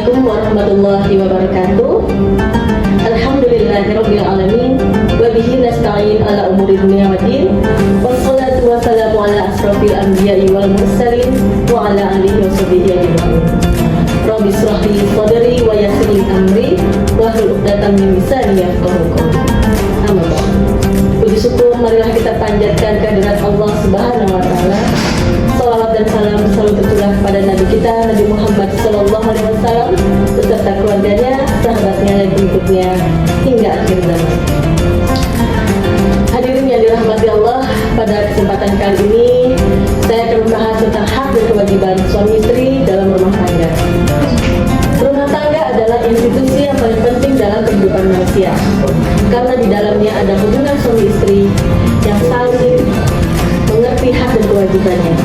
Assalamualaikum warahmatullahi wabarakatuh. Alhamdulillahirabbil alamin wa bihi nasta'in ala umuri dunya waddin. Wassalatu wassalamu ala asrofil anbiya'i wal mursalin wa ala alihi wa sahbihi ajma'in. Rabbi shrah li sadri wa yassir li amri wahlul 'uqdatam min lisani yafqahu qawli. Amin. Puji syukur marilah kita panjatkan kehadirat Allah Subhanahu wa taala. Salawat dan salam selalu tercurah kepada Nabi kita Nabi Muhammad sallallahu alaihi wasallam beserta keluarganya, sahabatnya dan pengikutnya hingga akhir zaman. Hadirin yang dirahmati Allah, pada kesempatan kali ini saya akan membahas tentang hak dan kewajiban suami istri dalam rumah tangga. Rumah tangga adalah institusi yang paling penting dalam kehidupan manusia, karena di dalamnya ada hubungan suami istri yang saling mengerti hak dan kewajibannya.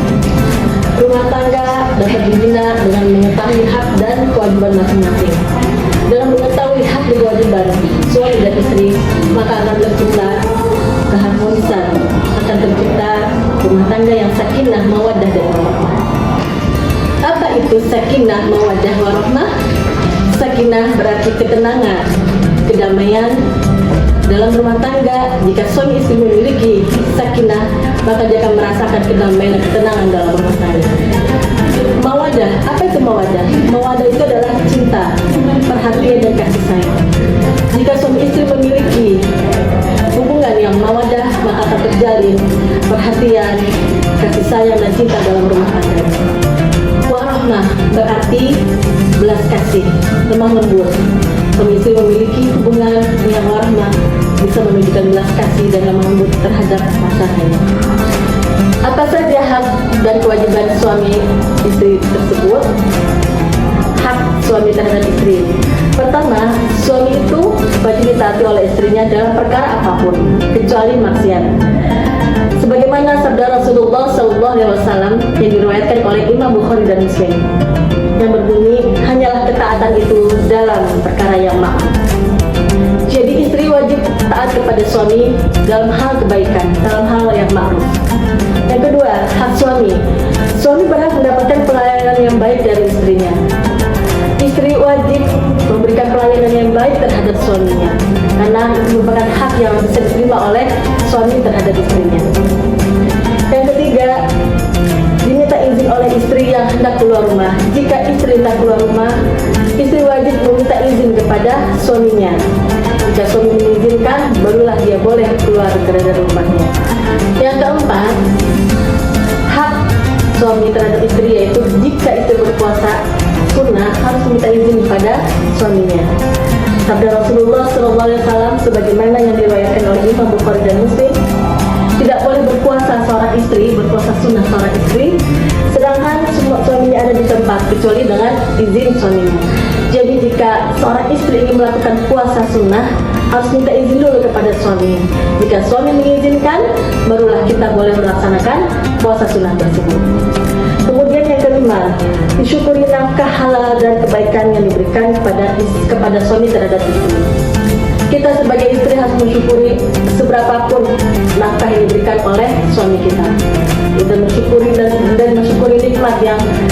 Rumah tangga dapat dibina dengan mengetahui hak dan kewajiban masing-masing. Dalam mengetahui hak dan kewajiban suami dan istri, maka akan tercipta keharmonisan, akan tercipta rumah tangga yang sakinah, mawaddah dan warahmah. Apa itu sakinah, mawaddah, warahmah? Sakinah berarti ketenangan, kedamaian dalam rumah tangga. Jika suami istri memiliki sakinah, maka dia akan merasakan kedamaian dan ketenangan dalam rumah tangga. Mawadah, apa itu mawadah? Mawadah itu adalah cinta, perhatian dan kasih sayang. Jika suami istri memiliki hubungan yang mawadah, maka akan terjalin perhatian, kasih sayang dan cinta dalam rumah tangga. Warahmah berarti belas kasih, lemah lembut. Suami istri memiliki hubungan yang warahmah, bisa menunjukkan belas kasih dan lemah lembut terhadap pasangannya. Apa saja hak dan kewajiban suami istri tersebut? Hak suami terhadap istri. Pertama, suami itu wajib ditaati oleh istrinya dalam perkara apapun, kecuali maksiat. Sebagaimana sabda Rasulullah SAW yang diriwayatkan oleh Imam Bukhari dan Muslim, yang berbunyi, hanyalah ketaatan itu dalam perkara yang ma'ruf. Jadi istri wajib taat kepada suami dalam hal kebaikan, dalam hal yang ma'ruf. Yang kedua, hak suami. Suami berhak mendapatkan pelayanan yang baik dari istrinya. Istri wajib memberikan pelayanan yang baik terhadap suaminya, karena itu merupakan hak yang bisa diterima oleh suami terhadap istrinya. Yang ketiga, diminta izin oleh istri yang hendak keluar rumah. Jika istri hendak keluar rumah, istri wajib meminta izin kepada suaminya. Jika suami mengizinkan, barulah dia boleh keluar dari rumahnya. Yang keempat, hak suami terhadap istri, yaitu jika istri berpuasa sunnah, harus meminta izin kepada suaminya. Sabda Rasulullah SAW sebagaimana yang diriwayatkan oleh Imam Bukhari dan Muslim, tidak boleh berpuasa seorang istri, berpuasa sunnah seorang istri, sedangkan semua suaminya ada di tempat, kecuali dengan izin suaminya. Jadi jika seorang istri ingin melakukan puasa sunnah, harus minta izin dulu kepada suaminya. Jika suami mengizinkan, barulah kita boleh melaksanakan puasa sunnah tersebut. Kemudian yang kelima, disyukuri nafkah halal dan kebaikan yang diberikan kepada suami terhadap istri. Kita sebagai istri harus mensyukuri seberapapun nafkah yang diberikan oleh suami kita. Kita mensyukuri dan mensyukuri nikmat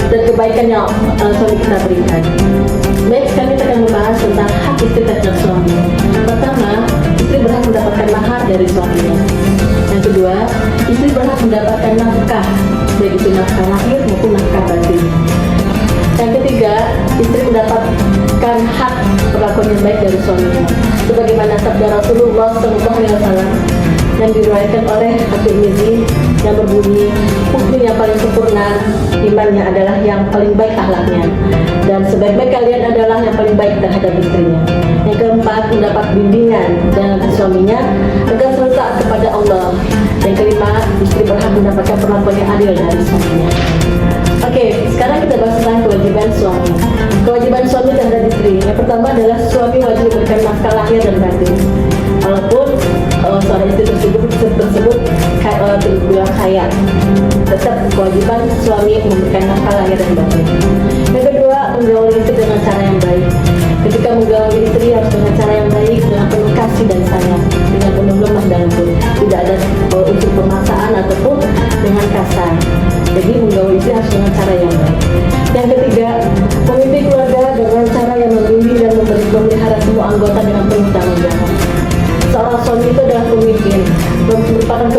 dan kebaikan yang suami kita berikan. Baik, sekarang kita akan membahas tentang hak istri terhadap suami. Pertama, istri berhak mendapatkan mahar dari suaminya. Yang kedua, istri berhak mendapatkan nafkah, baik itu nafkah lahir maupun nafkah batin. Yang ketiga, istri mendapatkan hak perlakuan yang baik dari suaminya, sebagaimana sabda Rasulullah SAW yang diriwayatkan oleh At-Tirmidzi yang berbunyi, mukmin yang paling sempurna imannya adalah yang paling baik akhlaknya, dan sebaik-baik kalian adalah yang paling baik terhadap istrinya. Yang keempat, mendapat bimbingan dari suaminya agar selalu taat kepada Allah. Yang kelima, istri berhak mendapatkan perlakuan yang adil dari suaminya. Oke, sekarang kita bahas tentang kewajiban suami. Kewajiban suami terhadap istri. Yang pertama adalah suami wajib memberikan nafkah lahir dan batin. Walaupun seorang istri tersebut terbilang kaya, tetap kewajiban suami memberikan nafkah lahir dan batin. Yang kedua, menggauli istri dengan cara yang baik. Ketika menggauli istri harus dengan cara yang baik, dengan penuh kasih dan sayang, dengan penuh lemah dan lembut. Tidak ada unsur pemaksaan ataupun dengan kasar. Jadi menggauli istri harus dengan cara yang baik. Yang ketiga, memimpin keluarga dengan cara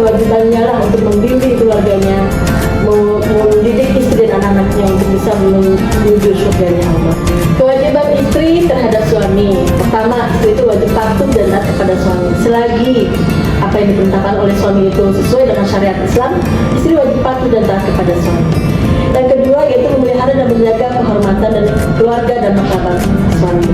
kewajibannya lah untuk membimbing keluarganya, mendidik istri dan anak-anaknya untuk bisa menuju surganya Allah. Kewajiban istri terhadap suami. Pertama, istri itu wajib patuh dan taat kepada suami. Selagi apa yang diperintahkan oleh suami itu sesuai dengan syariat Islam, istri wajib patuh dan taat kepada suami. Yang kedua yaitu memelihara dan menjaga kehormatan dan keluarga dan martabat suami.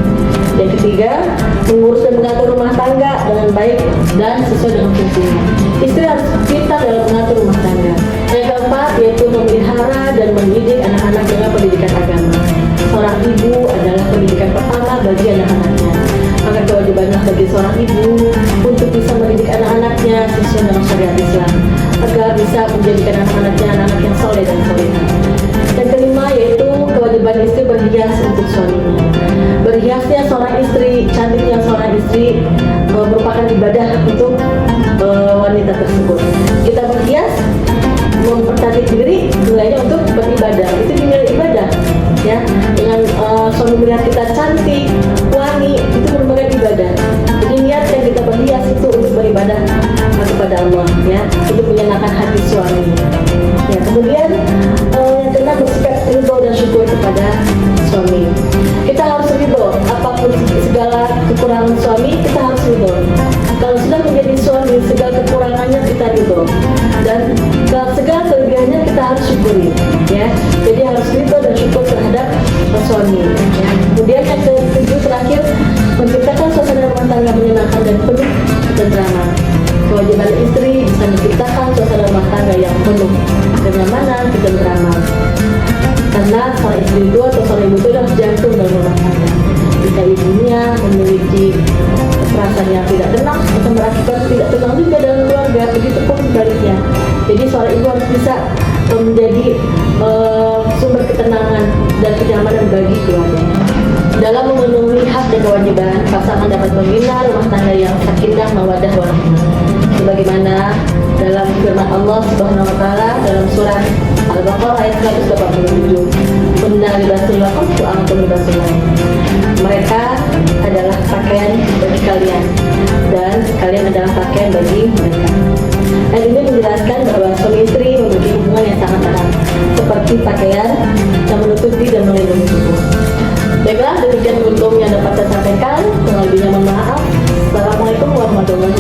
Yang ketiga, mengurus dan mengatur rumah tangga dengan baik dan sesuai dengan fungsinya. Istri harus pintar dalam mengatur rumah tangga. Yang keempat yaitu memelihara dan mendidik anak-anak dengan pendidikan agama. Seorang ibu adalah pendidikan pertama bagi anak-anaknya. Maka kewajibanlah bagi seorang ibu untuk bisa mendidik anak-anaknya sesuai dengan syariat Islam, agar bisa menjadikan anak-anaknya anak-anak yang soleh dan solehah. Yang kelima yaitu kewajiban istri berhias untuk suaminya. Berhiasnya seorang istri, cantiknya seorang istri merupakan ibadah untuk wanita tersebut. Kita berhias, mempercantik diri, nilainya untuk beribadah. Itu nilai ibadah, ya. Dengan suami melihat kita cantik, wangi, itu merupakan ibadah. Jadi niatkan kita berhias itu untuk beribadah kepada Allah, ya, untuk menyenangkan hati suami. Ya, kemudian yang keenam bersikap ridho dan syukur kepada suami. Kita harus ridho apapun segala kekurangan suami, kita harus ridho. Kalau sudah menjadi suami, segala kekurangannya kita ridho, dan segala kelebihannya kita harus syukuri, ya. Jadi harus ridho dan syukur terhadap suami, ya. Kemudian yang ketujuh terakhir, menciptakan suasana rumah tangga menyenangkan dan penuh ketentraman. Kewajiban istri bisa menciptakan suasana rumah tangga yang penuh kenyamanan, ketentraman. Karena seorang istri itu atau seorang ibu itu adalah jantung dalam rumah tangga. Jika ibunya memiliki perasaan yang tidak tenang, akan berakibat tidak tenang juga dalam keluarga. Begitu pun sebaliknya. Jadi seorang ibu harus bisa menjadi sumber ketenangan dan kenyamanan bagi keluarganya. Dalam memenuhi hak dan kewajiban, pasangan dapat membina rumah tangga yang sakinah, mawaddah, warahmah. Sebagaimana dalam firman Allah Subhanahu wa taala dalam surat Al-Baqarah ayat 187. Kunna libasul lakum wa antum libasul lahum. Mereka adalah pakaian bagi kalian dan kalian adalah pakaian bagi mereka. Dan ini menjelaskan bahwa suami istri memiliki hubungan yang sangat erat, seperti pakaian yang menutupi dan melindungi tubuh. Baiklah, demikian untuk yang dapat saya sampaikan. Kurang lebihnya mohon maaf. Assalamualaikum warahmatullahi